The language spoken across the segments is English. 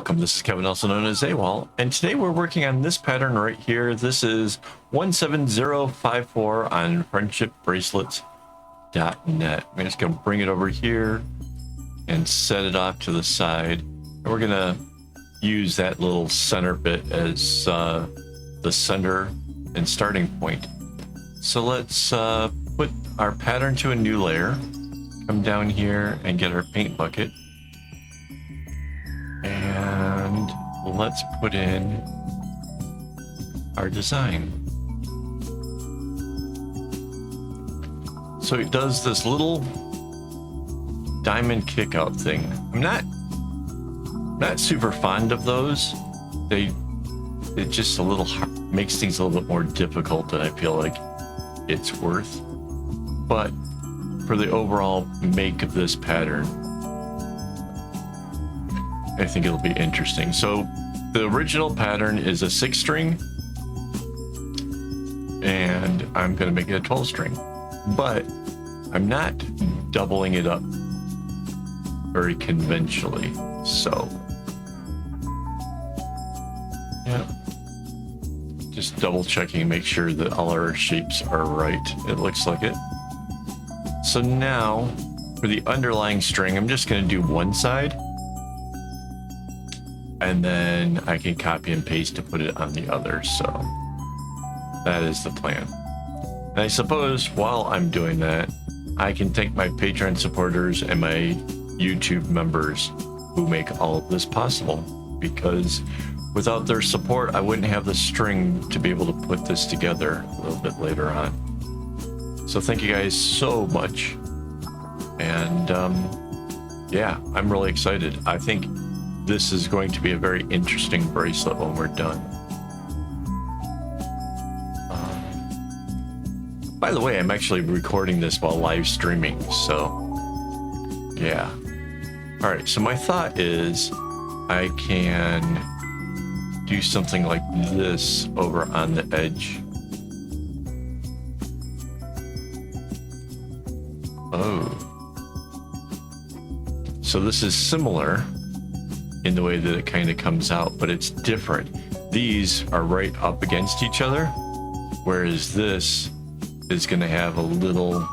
welcome. This is Kevin, also known as AWOL, and today we're working on this pattern right here. This is 17054 on friendshipbracelets.net. I'm just going to bring it over here and set it off to the side. And we're going to use that little center bit as the center and starting point. So let's put our pattern to a new layer, come down here and get our paint bucket. And let's put in our design. So it does this little diamond kick out thing. I'm not super fond of those. It just a little makes things a little bit more difficult than I feel like it's worth. But for the overall make of this pattern, I think it'll be interesting. So the original pattern is a 6-string, and I'm going to make it a 12-string, but I'm not doubling it up very conventionally. So yeah, just double checking, make sure that all our shapes are right. It looks like it. So now for the underlying string, I'm just going to do one side, and then I can copy and paste to put it on the other. So that is the plan. And I suppose while I'm doing that, I can thank my Patreon supporters and my YouTube members who make all of this possible, because without their support, I wouldn't have the string to be able to put this together a little bit later on. So thank you guys so much. And yeah, I'm really excited. I think this is going to be a very interesting bracelet when we're done. By the way, I'm actually recording this while live streaming, so yeah. All right, so my thought is I can do something like this over on the edge. Oh. So this is similar in the way that it kind of comes out, but it's different. These are right up against each other, whereas this is going to have a little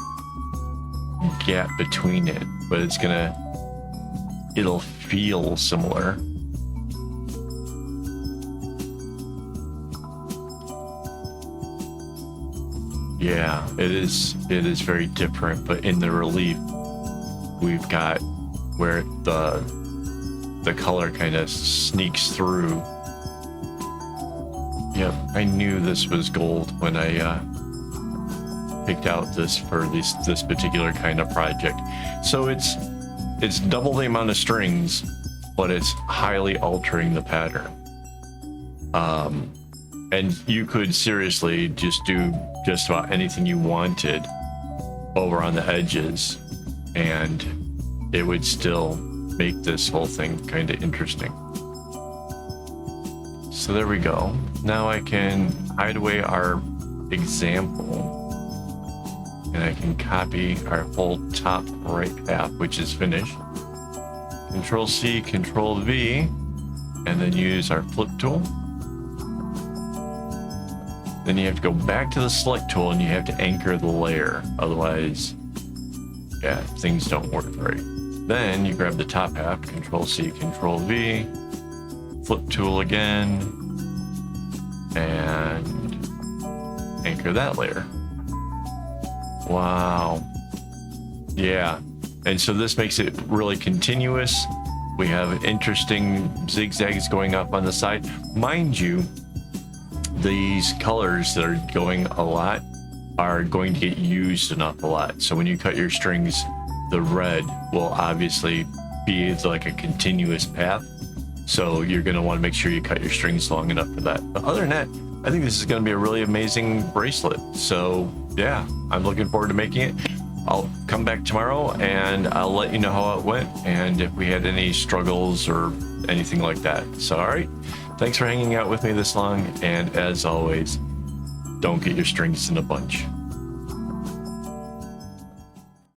gap between it, but it'll feel similar. Yeah, it is very different, but in the relief we've got where the color kind of sneaks through. Yep, I knew this was gold when I picked out this for this particular kind of project. So it's double the amount of strings, but it's highly altering the pattern. And you could seriously just do just about anything you wanted over on the edges, and it would still make this whole thing kind of interesting. So there we go. Now I can hide away our example, and I can copy our whole top right half, which is finished. Control C, Control V, and then use our flip tool. Then you have to go back to the select tool and you have to anchor the layer. Otherwise, yeah, things don't work right. Then you grab the top half, Control C, Control V, flip tool again, and anchor that layer. Wow. Yeah. And so this makes it really continuous. We have interesting zigzags going up on the side. Mind you, these colors that are going a lot are going to get used an awful lot. So when you cut your strings, the red will obviously be like a continuous path. So you're going to want to make sure you cut your strings long enough for that. But other than that, I think this is going to be a really amazing bracelet. So yeah, I'm looking forward to making it. I'll come back tomorrow and I'll let you know how it went and if we had any struggles or anything like that. So, all right. Thanks for hanging out with me this long. And as always, don't get your strings in a bunch.